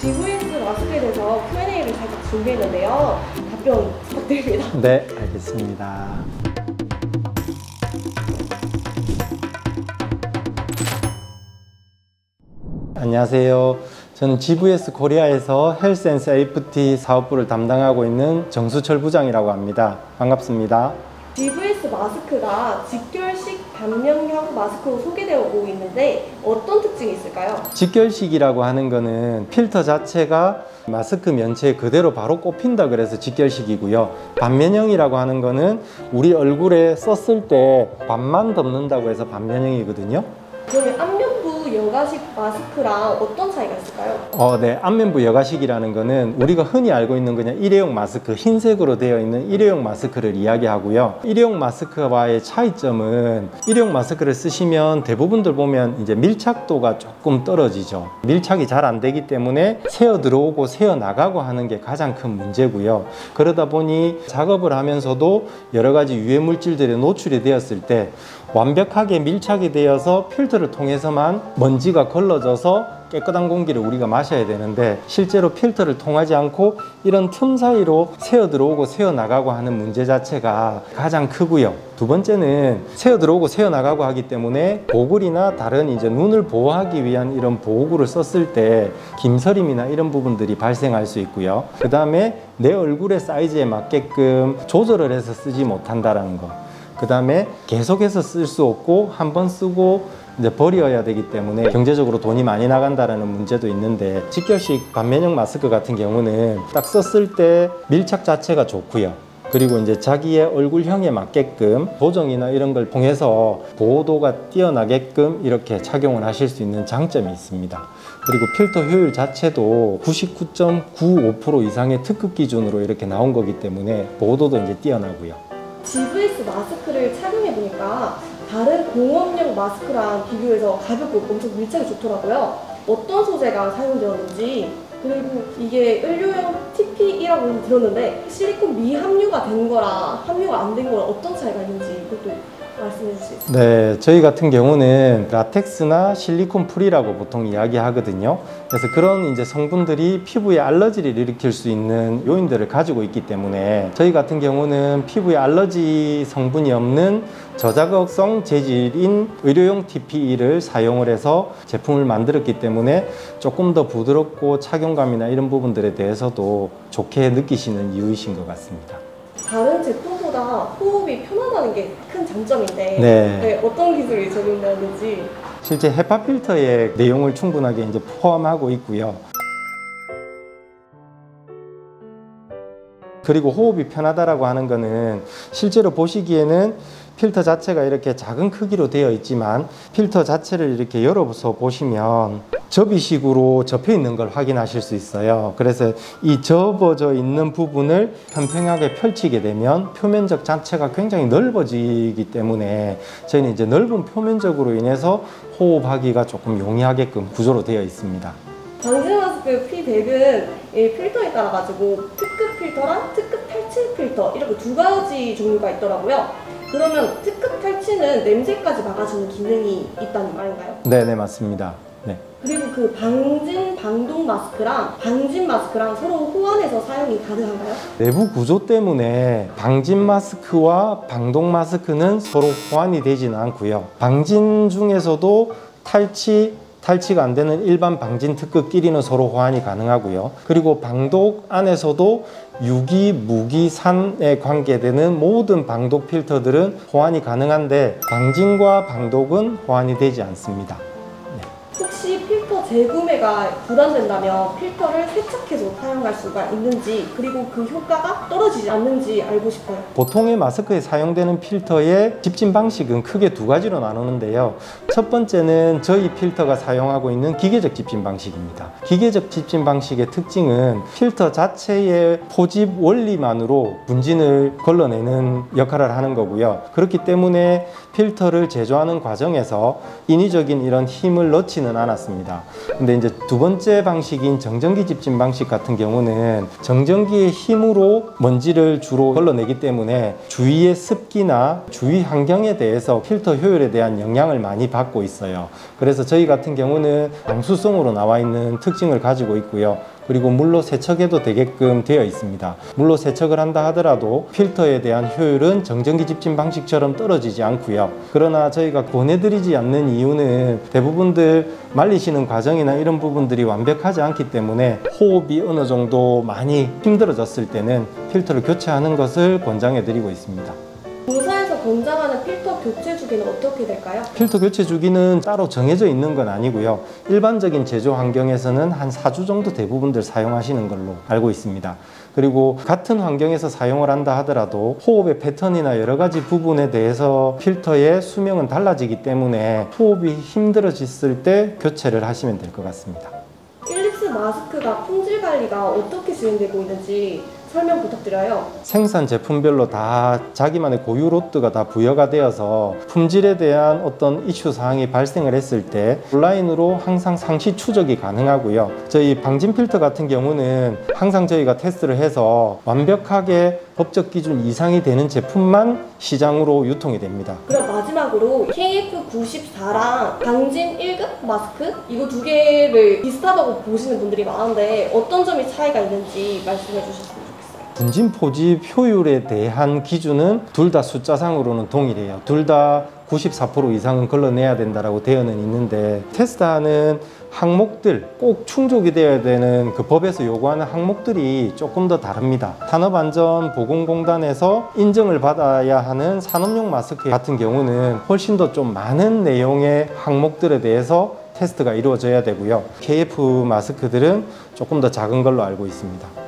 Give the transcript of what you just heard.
GVS 마스크에 대해서 Q&A를 살짝 준비했는데요. 답변 부탁드립니다. 네, 알겠습니다. 안녕하세요. 저는 GVS 코리아에서 헬스 앤 세이프티 사업부를 담당하고 있는 정수철 부장이라고 합니다. 반갑습니다. GVS 마스크가 직결식 단면형 마스크로 소개되고 있는데 어떤 특징이 있을까요? 직결식이라고 하는 거는 필터 자체가 마스크 면체에 그대로 바로 꼽힌다 그래서 직결식이고요. 반면형이라고 하는 거는 우리 얼굴에 썼을 때 반만 덮는다고 해서 반면형이거든요. 그러면 앞면부 여가식 마스크랑 어떤 차이가 있을까요? 네. 앞면부 여가식이라는 거는 우리가 흔히 알고 있는 그냥 일회용 마스크, 흰색으로 되어 있는 일회용 마스크를 이야기하고요. 일회용 마스크와의 차이점은 일회용 마스크를 쓰시면 대부분들 보면 이제 밀착도가 조금 떨어지죠. 밀착이 잘 안 되기 때문에 새어 들어오고 새어 나가고 하는 게 가장 큰 문제고요. 그러다 보니 작업을 하면서도 여러 가지 유해 물질들이 노출이 되었을 때 완벽하게 밀착이 되어서 필터를 통해서만 먼지가 걸러져서 깨끗한 공기를 우리가 마셔야 되는데 실제로 필터를 통하지 않고 이런 틈 사이로 새어 들어오고 새어 나가고 하는 문제 자체가 가장 크고요. 두 번째는 새어 들어오고 새어 나가고 하기 때문에 보글이나 다른 이제 눈을 보호하기 위한 이런 보호구를 썼을 때 김서림이나 이런 부분들이 발생할 수 있고요. 그 다음에 내 얼굴의 사이즈에 맞게끔 조절을 해서 쓰지 못한다는 거. 그 다음에 계속해서 쓸 수 없고 한 번 쓰고 이제 버려야 되기 때문에 경제적으로 돈이 많이 나간다는 문제도 있는데 직결식 반면형 마스크 같은 경우는 딱 썼을 때 밀착 자체가 좋고요. 그리고 이제 자기의 얼굴형에 맞게끔 보정이나 이런 걸 통해서 보호도가 뛰어나게끔 이렇게 착용을 하실 수 있는 장점이 있습니다. 그리고 필터 효율 자체도 99.95% 이상의 특급 기준으로 이렇게 나온 거기 때문에 보호도도 이제 뛰어나고요. GVS 마스크를 착용해보니까 다른 공업용 마스크랑 비교해서 가볍고 엄청 밀착이 좋더라고요. 어떤 소재가 사용되었는지, 그리고 이게 의료용 TPE라고 들었는데 실리콘 미함유가 된 거랑 함유가 안 된 거랑 어떤 차이가 있는지 그것도 말씀해 주실 수 있어요? 네, 저희 같은 경우는 라텍스나 실리콘 프리라고 보통 이야기하거든요. 그래서 그런 이제 성분들이 피부에 알러지를 일으킬 수 있는 요인들을 가지고 있기 때문에 저희 같은 경우는 피부에 알러지 성분이 없는 저자극성 재질인 의료용 TPE를 사용을 해서 제품을 만들었기 때문에 조금 더 부드럽고 착용감이나 이런 부분들에 대해서도 좋게 느끼시는 이유이신 것 같습니다. 다른 제품보다 호흡이 편하다는 게 큰 장점인데 네. 어떤 기술이 적용되었는지. 실제 헤파 필터의 내용을 충분하게 이제 포함하고 있고요. 그리고 호흡이 편하다라고 하는 거는 실제로 보시기에는 필터 자체가 이렇게 작은 크기로 되어 있지만 필터 자체를 이렇게 열어서 보시면 접이식으로 접혀 있는 걸 확인하실 수 있어요. 그래서 이 접어져 있는 부분을 평평하게 펼치게 되면 표면적 자체가 굉장히 넓어지기 때문에 저희는 이제 넓은 표면적으로 인해서 호흡하기가 조금 용이하게끔 구조로 되어 있습니다. 방진 마스크 P100은 이 필터에 따라 가지고 특급 필터랑 특급 탈취 필터 이렇게 두 가지 종류가 있더라고요. 그러면 특급 탈취는 냄새까지 막아주는 기능이 있다는 말인가요? 네, 맞습니다. 네. 그리고 그 방진 방독 마스크랑 방진 마스크랑 서로 호환해서 사용이 가능한가요? 내부 구조 때문에 방진 마스크와 방독 마스크는 서로 호환이 되지는 않고요. 방진 중에서도 탈취가 안 되는 일반 방진 특급끼리는 서로 호환이 가능하고요. 그리고 방독 안에서도 유기, 무기, 산에 관계되는 모든 방독 필터들은 호환이 가능한데 방진과 방독은 호환이 되지 않습니다. 혹시 필터 재구매가 부담된다면 필터를 세척해서 사용할 수가 있는지, 그리고 그 효과가 떨어지지 않는지 알고 싶어요. 보통의 마스크에 사용되는 필터의 집진 방식은 크게 두 가지로 나누는데요. 첫 번째는 저희 필터가 사용하고 있는 기계적 집진 방식입니다. 기계적 집진 방식의 특징은 필터 자체의 포집 원리만으로 분진을 걸러내는 역할을 하는 거고요. 그렇기 때문에 필터를 제조하는 과정에서 인위적인 이런 힘을 넣지는 않았습니다. 근데 이제 두 번째 방식인 정전기 집진 방식 같은 경우는 정전기의 힘으로 먼지를 주로 걸러내기 때문에 주위의 습기나 주위 환경에 대해서 필터 효율에 대한 영향을 많이 받고 있어요. 그래서 저희 같은 경우는 방수성으로 나와 있는 특징을 가지고 있고요. 그리고 물로 세척해도 되게끔 되어 있습니다. 물로 세척을 한다 하더라도 필터에 대한 효율은 정전기 집진 방식처럼 떨어지지 않고요. 그러나 저희가 권해드리지 않는 이유는 대부분들 말리시는 과정이나 이런 부분들이 완벽하지 않기 때문에 호흡이 어느 정도 많이 힘들어졌을 때는 필터를 교체하는 것을 권장해드리고 있습니다. 공사에서 권장하는 필터 교체 주기는 어떻게 될까요? 필터 교체 주기는 따로 정해져 있는 건 아니고요. 일반적인 제조 환경에서는 한 4주 정도 대부분들 사용하시는 걸로 알고 있습니다. 그리고 같은 환경에서 사용을 한다 하더라도 호흡의 패턴이나 여러 가지 부분에 대해서 필터의 수명은 달라지기 때문에 호흡이 힘들어졌을 때 교체를 하시면 될 것 같습니다. 일립스 마스크가 품질 관리가 어떻게 진행되고 있는지 설명 부탁드려요. 생산 제품별로 다 자기만의 고유 로트가 다 부여가 되어서 품질에 대한 어떤 이슈 사항이 발생을 했을 때 온라인으로 항상 상시 추적이 가능하고요. 저희 방진 필터 같은 경우는 항상 저희가 테스트를 해서 완벽하게 법적 기준 이상이 되는 제품만 시장으로 유통이 됩니다. 그럼 마지막으로 KF94랑 방진 1급 마스크 이거 두 개를 비슷하다고 보시는 분들이 많은데 어떤 점이 차이가 있는지 말씀해 주셨으면 좋겠어요. 분진 포집 효율에 대한 기준은 둘 다 숫자상으로는 동일해요. 둘 다 94% 이상은 걸러내야 된다라고 되어는 있는데 테스트하는 항목들 꼭 충족이 되어야 되는 그 법에서 요구하는 항목들이 조금 더 다릅니다. 산업안전보건공단에서 인정을 받아야 하는 산업용 마스크 같은 경우는 훨씬 더 좀 많은 내용의 항목들에 대해서 테스트가 이루어져야 되고요. KF 마스크들은 조금 더 작은 걸로 알고 있습니다.